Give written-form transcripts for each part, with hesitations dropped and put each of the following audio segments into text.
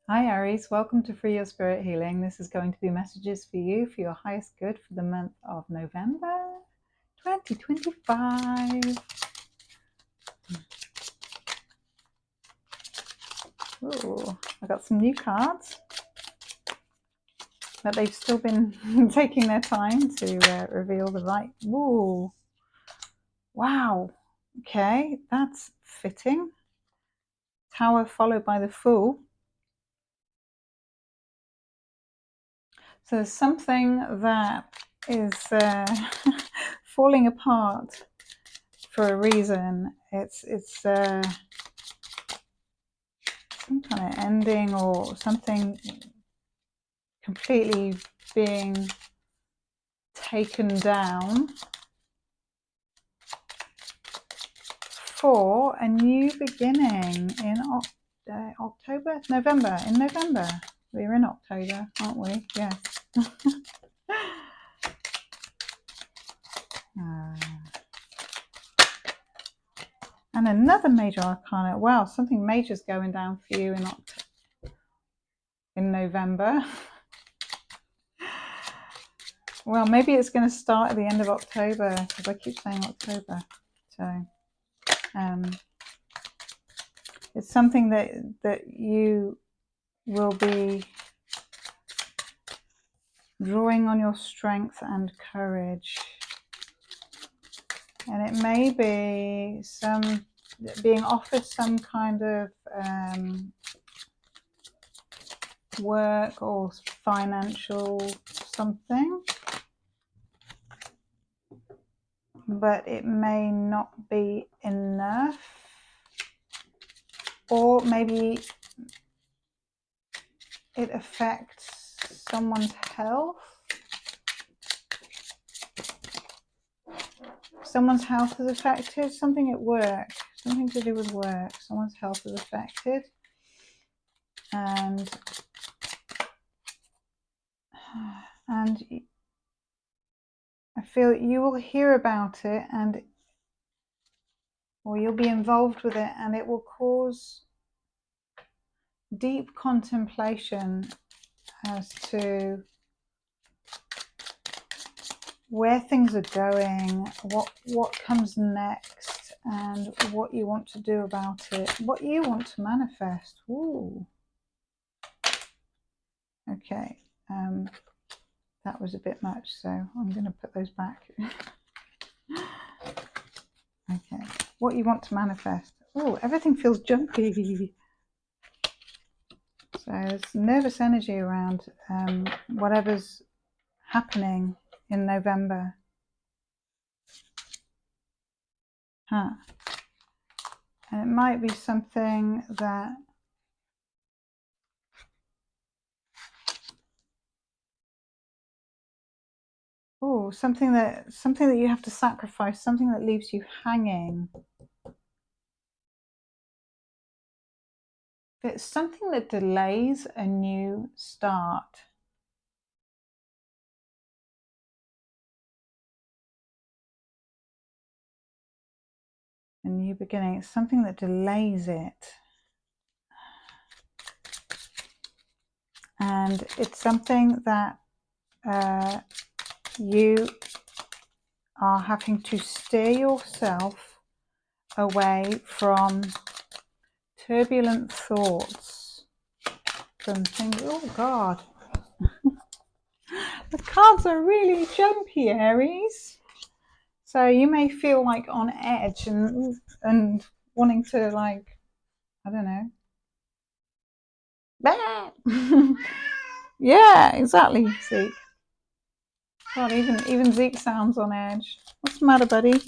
Hi Aries, welcome to Free Your Spirit Healing. This is going to be messages for you for your highest good for the month of November 2025. Ooh, I got some new cards, but they've still been taking their time to reveal the right. Ooh, wow. Okay, that's fitting. Tower followed by the Fool. So there's something that is falling apart for a reason. It's some kind of ending or something completely being taken down for a new beginning in November. In November. We're in October, aren't we? Yes. And another major arcana. Wow, something major's going down for you in November. Well, maybe it's going to start at the end of October, because I keep saying October. So it's something that you will be drawing on your strength and courage. And it may be being offered some kind of work or financial something, but it may not be enough, or maybe it affects someone's health. Someone's health is affected, something at work, something to do with work. Someone's health is affected, and I feel you will hear about it, or you'll be involved with it, and it will cause deep contemplation as to where things are going, what comes next, and what you want to do about it, what you want to manifest. Ooh. Okay, that was a bit much, so I'm going to put those back. Okay, what you want to manifest. Oh, everything feels jumpy. So there's nervous energy around whatever's happening in November. And it might be something that something that you have to sacrifice, something that leaves you hanging. It's something that delays a new start. A new beginning. It's something that delays it. And it's something that you are having to steer yourself away from turbulent thoughts, from things. Oh God. The cards are really jumpy, Aries. So you may feel like on edge and wanting to, like, I don't know. Yeah, exactly, Zeke. God, even Zeke sounds on edge. What's the matter, buddy?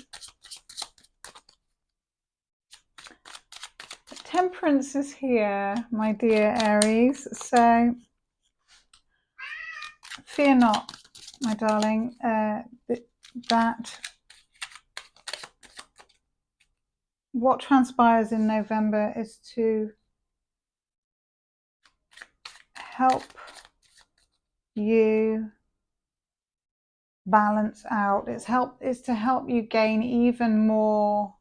Temperance is here, my dear Aries. So fear not, my darling, that what transpires in November is to help you balance out. It's to help you gain even more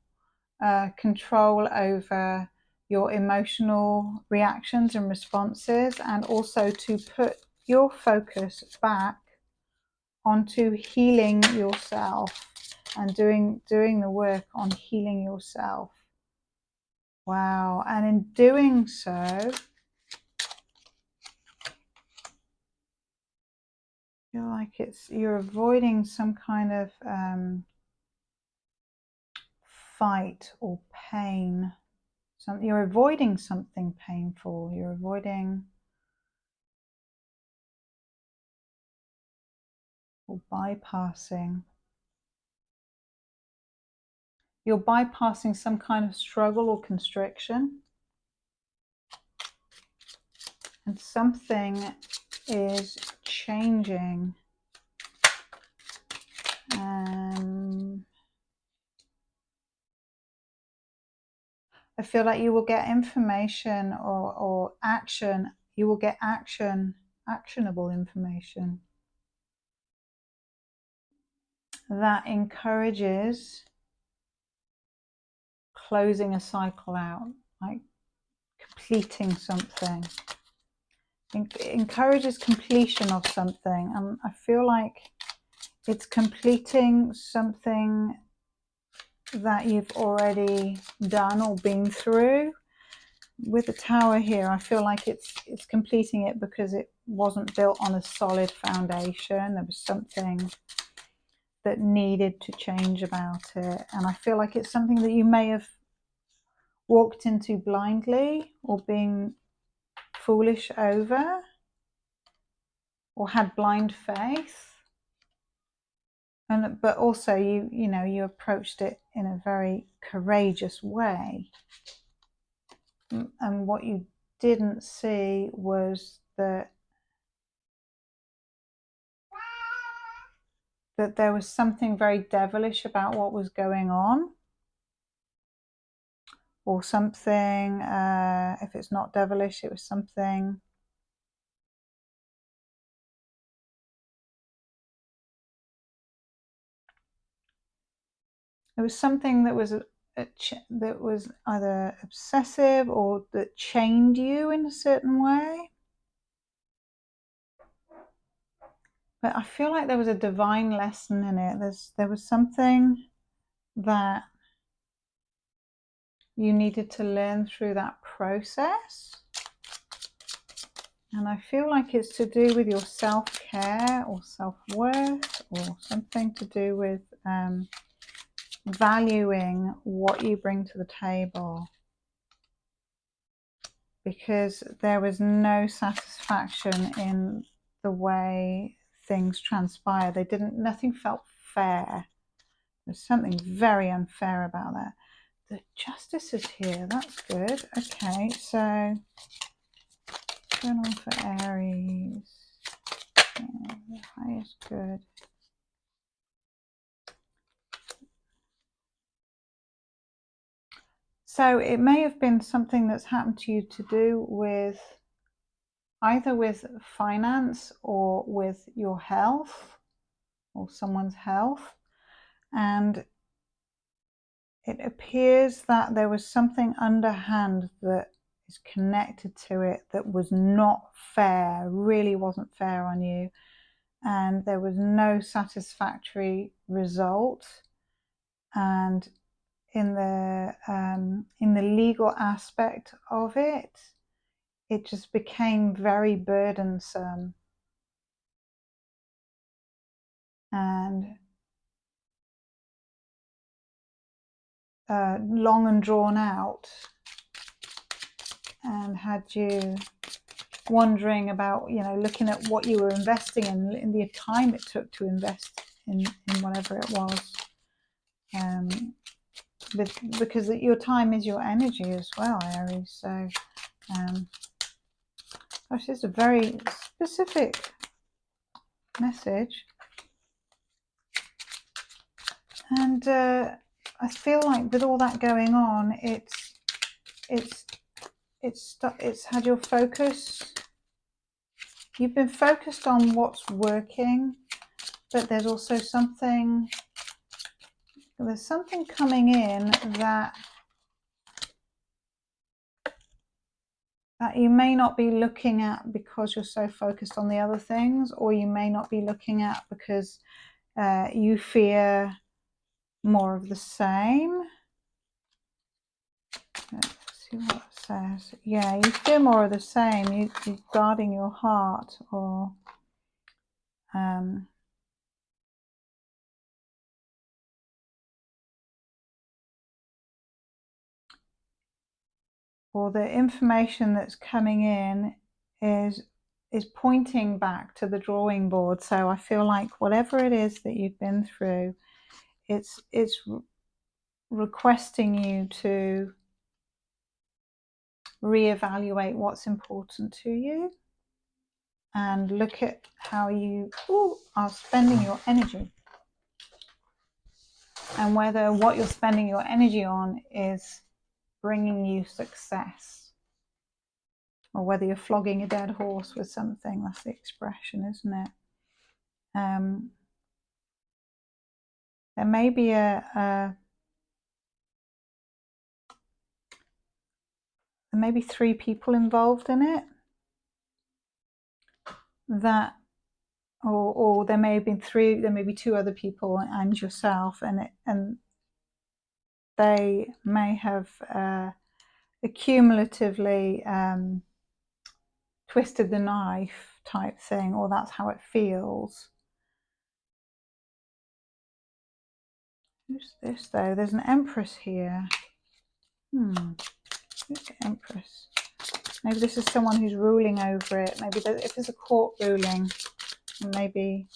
control over your emotional reactions and responses, and also to put your focus back onto healing yourself and doing the work on healing yourself. Wow. And in doing so, I feel like you're avoiding some kind of fight or pain. You're avoiding something painful. You're avoiding or bypassing. You're bypassing some kind of struggle or constriction. And something is changing. I feel like you will get information or action. You will get actionable information that encourages closing a cycle out, like completing something. It encourages completion of something. I feel like it's completing something that you've already done or been through. With the Tower here, I feel like it's completing it because it wasn't built on a solid foundation. There was something that needed to change about it, and I feel like it's something that you may have walked into blindly or being foolish over or had blind faith. But also you approached it in a very courageous way, and what you didn't see was that there was something very devilish about what was going on, or something, if it's not devilish, it was something that was that was either obsessive or that chained you in a certain way. But I feel like there was a divine lesson in it. There was something that you needed to learn through that process. And I feel like it's to do with your self-care or self-worth, or something to do with valuing what you bring to the table. Because there was no satisfaction in the way things transpired. Nothing felt fair. There's something very unfair about that. The Justice is here. That's good. Okay, so what's going on for Aries? The highest good. So it may have been something that's happened to you to do with either with finance or with your health or someone's health. And it appears that there was something underhand that is connected to it that was not fair, really wasn't fair on you. And there was no satisfactory result. And in the legal aspect of it, it just became very burdensome and long and drawn out, and had you wondering about, looking at what you were investing in the time it took to invest in whatever it was. Because your time is your energy as well, Aries. So that's just a very specific message. And I feel like with all that going on, it's had your focus. You've been focused on what's working, but there's also something. There's something coming in that that you may not be looking at because you're so focused on the other things, or you may not be looking at because you fear more of the same. Let's see what it says. Yeah, you fear more of the same. You're guarding your heart, or the information that's coming in is pointing back to the drawing board. So I feel like whatever it is that you've been through, it's requesting you to reevaluate what's important to you and look at how you are spending your energy, and whether what you're spending your energy on is bringing you success, or whether you're flogging a dead horse with something. That's the expression, isn't it? There may be there may be 3 people involved in it, that, or there may have been 3, there may be 2 other people and yourself, and they may have accumulatively twisted the knife type thing, or that's how it feels. Who's this though? There's an Empress here. Who's the Empress? Maybe this is someone who's ruling over it. Maybe if there's a court ruling, maybe,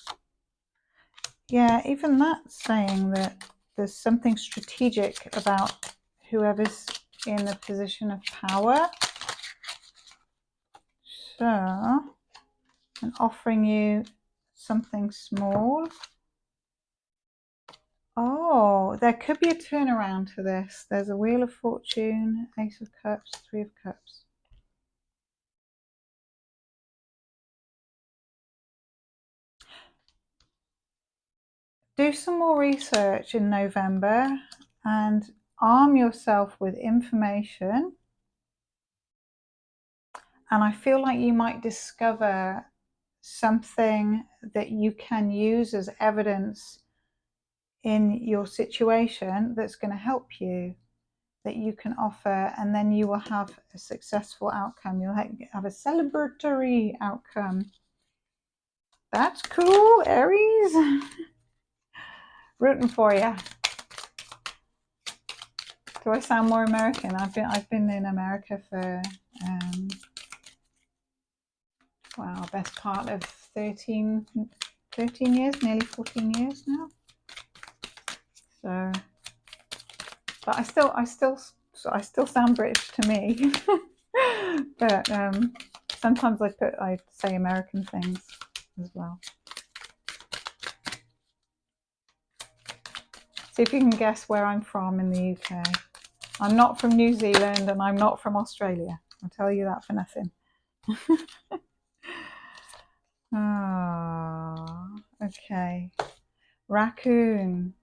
yeah, even that's saying that there's something strategic about whoever's in the position of power. So, and offering you something small. Oh, there could be a turnaround to this. There's a Wheel of Fortune, Ace of Cups, 3 of Cups. Do some more research in November and arm yourself with information. And I feel like you might discover something that you can use as evidence in your situation that's going to help you, that you can offer, and then you will have a successful outcome. You'll have a celebratory outcome. That's cool, Aries. Rooting for you. Do I sound more American? I've been in America for wow, best part of 13 years, nearly 14 years now. So, but I still sound British to me. But sometimes I say American things as well. See if you can guess where I'm from in the UK. I'm not from New Zealand, and I'm not from Australia. I'll tell you that for nothing. Ah, okay. Raccoon.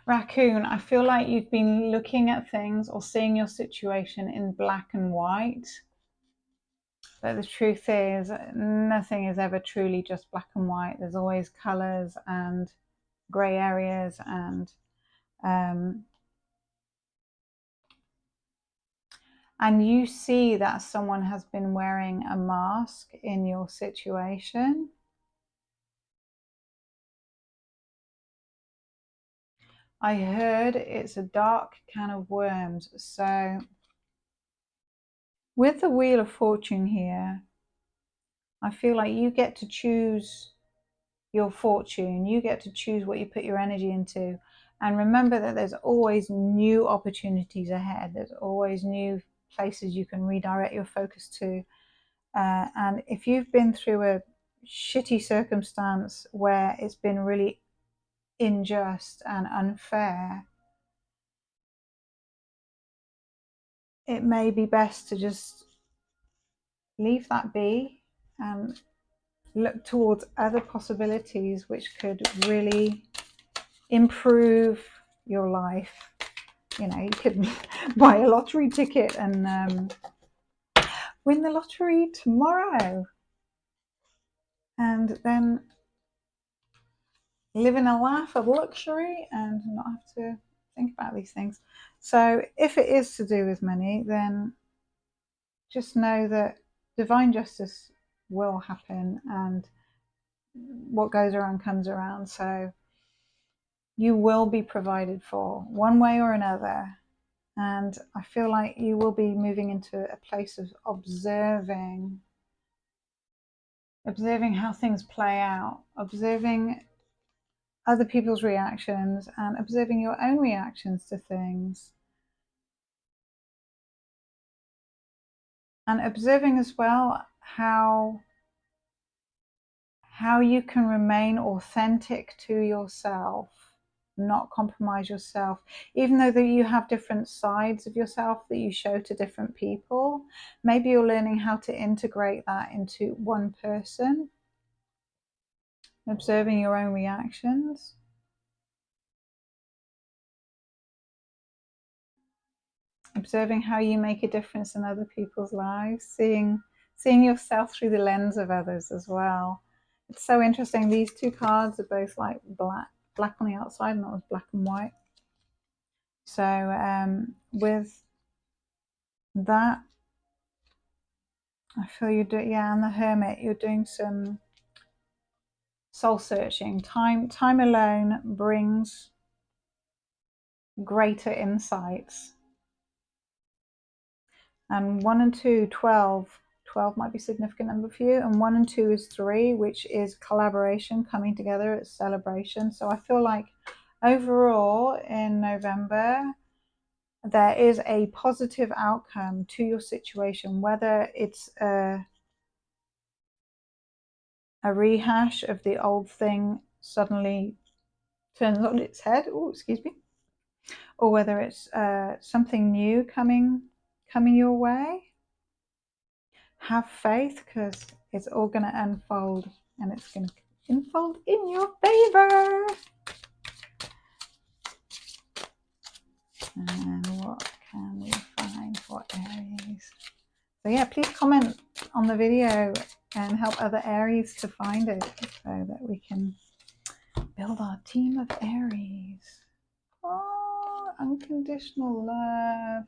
Raccoon, I feel like you've been looking at things or seeing your situation in black and white. But the truth is, nothing is ever truly just black and white. There's always colours and grey areas, and you see that someone has been wearing a mask in your situation. I heard it's a dark can of worms. So with the Wheel of Fortune here, I feel like you get to choose your fortune. You get to choose what you put your energy into. And remember that there's always new opportunities ahead. There's always new places you can redirect your focus to. And if you've been through a shitty circumstance where it's been really unjust and unfair, it may be best to just leave that be and look towards other possibilities which could really improve your life You know, you could buy a lottery ticket and win the lottery tomorrow, and then live in a life of luxury and not have to think about these things. So if it is to do with money, then just know that divine justice will happen, and what goes around comes around. So you will be provided for one way or another. And I feel like you will be moving into a place of observing how things play out, observing other people's reactions and observing your own reactions to things. And observing as well how you can remain authentic to yourself, not compromise yourself, even though that you have different sides of yourself that you show to different people. Maybe you're learning how to integrate that into one person, observing your own reactions. Observing how you make a difference in other people's lives, seeing yourself through the lens of others as well. It's so interesting. These two cards are both like black on the outside, and that was black and white. So with that, I feel you're doing, yeah, and the Hermit, you're doing some soul searching. Time alone brings greater insights. And 1 and 2, 12 might be a significant number for you, and 1 and 2 is 3, which is collaboration, coming together, it's celebration. So I feel like overall in November there is a positive outcome to your situation, whether it's a rehash of the old thing suddenly turns on its head, oh excuse me, or whether it's something new coming your way. Have faith, because it's all going to unfold, and it's going to unfold in your favor. And what can we find for Aries? So yeah, please comment on the video and help other Aries to find it, so that we can build our team of Aries. Oh, unconditional love.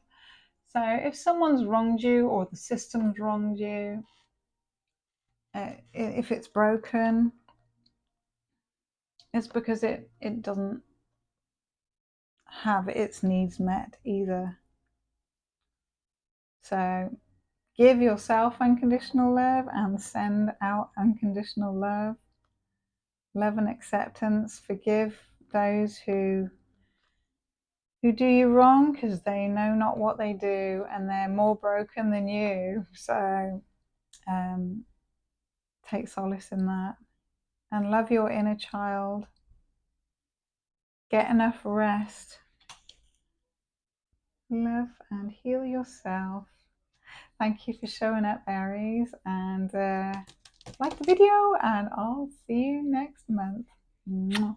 So if someone's wronged you, or the system's wronged you, if it's broken, it's because it doesn't have its needs met either. So give yourself unconditional love and send out unconditional love. Love and acceptance. Forgive those who do you wrong, because they know not what they do, and they're more broken than you. So take solace in that, and love your inner child. Get enough rest. Love and heal yourself. Thank you for showing up, Aries, and like the video, and I'll see you next month. Mwah.